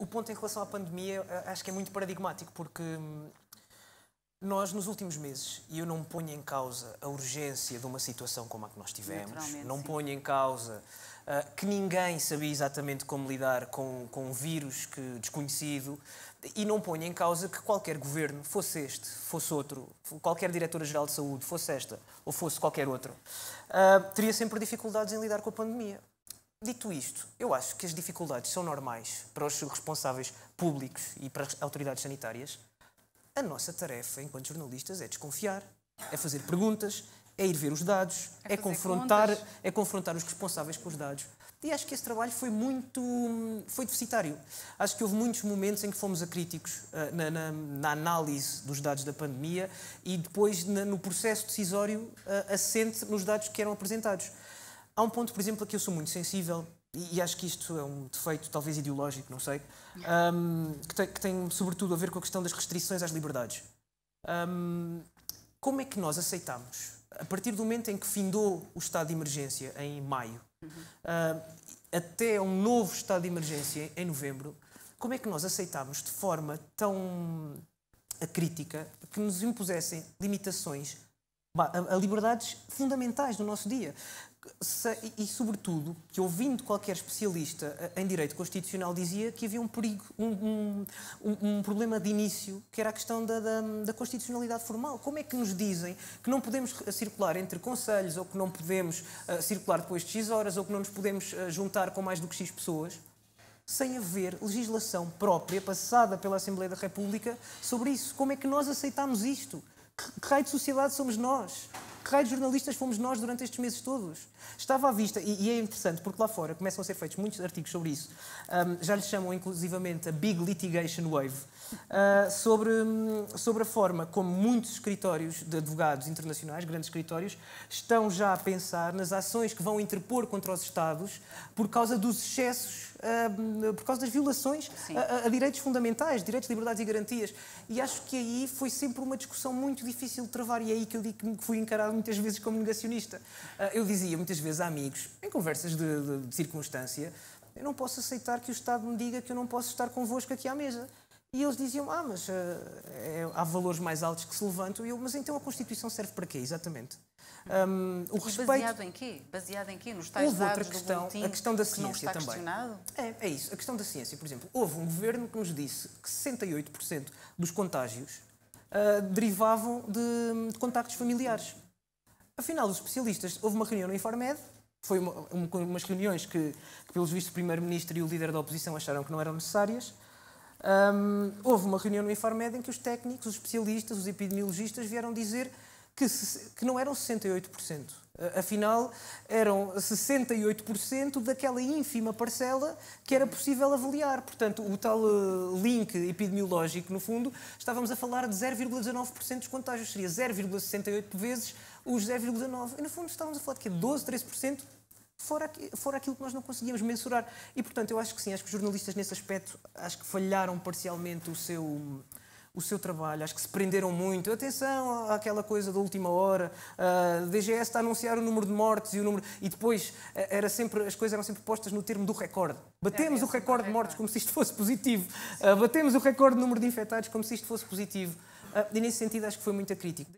O ponto em relação à pandemia acho que é muito paradigmático, porque nós, nos últimos meses, e eu não ponho em causa a urgência de uma situação como a que nós tivemos, não ponho em causa que ninguém sabia exatamente como lidar com um vírus desconhecido, e não ponho em causa que qualquer governo, fosse este, fosse outro, qualquer diretora-geral de saúde, fosse esta ou fosse qualquer outro, teria sempre dificuldades em lidar com a pandemia. Dito isto, eu acho que as dificuldades são normais para os responsáveis públicos e para as autoridades sanitárias. A nossa tarefa, enquanto jornalistas, é desconfiar, é fazer perguntas, é ir ver os dados, é confrontar os responsáveis com os dados. E acho que esse trabalho foi deficitário. Acho que houve muitos momentos em que fomos acríticos na análise dos dados da pandemia e depois no processo decisório assente nos dados que eram apresentados. Há um ponto, por exemplo, a que eu sou muito sensível, e acho que isto é um defeito talvez ideológico, não sei, que tem sobretudo a ver com a questão das restrições às liberdades. Como é que nós aceitamos, a partir do momento em que findou o estado de emergência em maio, até um novo estado de emergência em novembro, como é que nós aceitamos de forma tão acrítica que nos impusessem limitações a liberdades fundamentais do nosso dia? E, sobretudo, que ouvindo qualquer especialista em direito constitucional dizia que havia um perigo, um problema de início, que era a questão da constitucionalidade formal. Como é que nos dizem que não podemos circular entre conselhos, ou que não podemos circular depois de X horas, ou que não nos podemos juntar com mais do que X pessoas, sem haver legislação própria passada pela Assembleia da República sobre isso? Como é que nós aceitamos isto? Que raio de sociedade somos nós? Que raio de jornalistas fomos nós durante estes meses todos? Estava à vista, e é interessante, porque lá fora começam a ser feitos muitos artigos sobre isso, já lhes chamam inclusivamente a Big Litigation Wave, sobre a forma como muitos escritórios de advogados internacionais, grandes escritórios, estão já a pensar nas ações que vão interpor contra os Estados por causa dos excessos, por causa das violações a direitos fundamentais, direitos, liberdades e garantias. E acho que aí foi sempre uma discussão muito difícil de travar, e é aí que eu digo que fui encarado muitas vezes como negacionista. Eu dizia muitas vezes a amigos, em conversas de circunstância, eu não posso aceitar que o Estado me diga que eu não posso estar convosco aqui à mesa. E eles diziam, mas há valores mais altos que se levantam. E eu, mas então a Constituição serve para quê, exatamente? O respeito... Baseado em quê? Baseado em quê? Nos tais houve outra dados questão, do a questão da que não ciência está também. Questionado? É isso, a questão da ciência, por exemplo. Houve um governo que nos disse que 68% dos contágios derivavam de contactos familiares. Afinal, os especialistas, houve uma reunião no Infarmed, foi umas reuniões que pelos vistos, o Primeiro-Ministro e o líder da oposição acharam que não eram necessárias. Houve uma reunião no Infarmed em que os técnicos, os especialistas, os epidemiologistas vieram dizer que não eram 68%. Afinal, eram 68% daquela ínfima parcela que era possível avaliar. Portanto, o tal link epidemiológico, no fundo, estávamos a falar de 0,19% dos contágios. Seria 0,68 vezes os 0,9%. E, no fundo, estávamos a falar de quê? 12%, 13%? Fora aquilo que nós não conseguíamos mensurar. E, portanto, eu acho que sim, acho que os jornalistas, nesse aspecto, acho que falharam parcialmente o seu trabalho, acho que se prenderam muito. Atenção àquela coisa da última hora, a DGS está a anunciar o número de mortes e depois as coisas eram sempre postas no termo do recorde. Batemos o recorde de mortes como se isto fosse positivo. Batemos o recorde de número de infectados como se isto fosse positivo. E, nesse sentido, acho que foi muito crítico.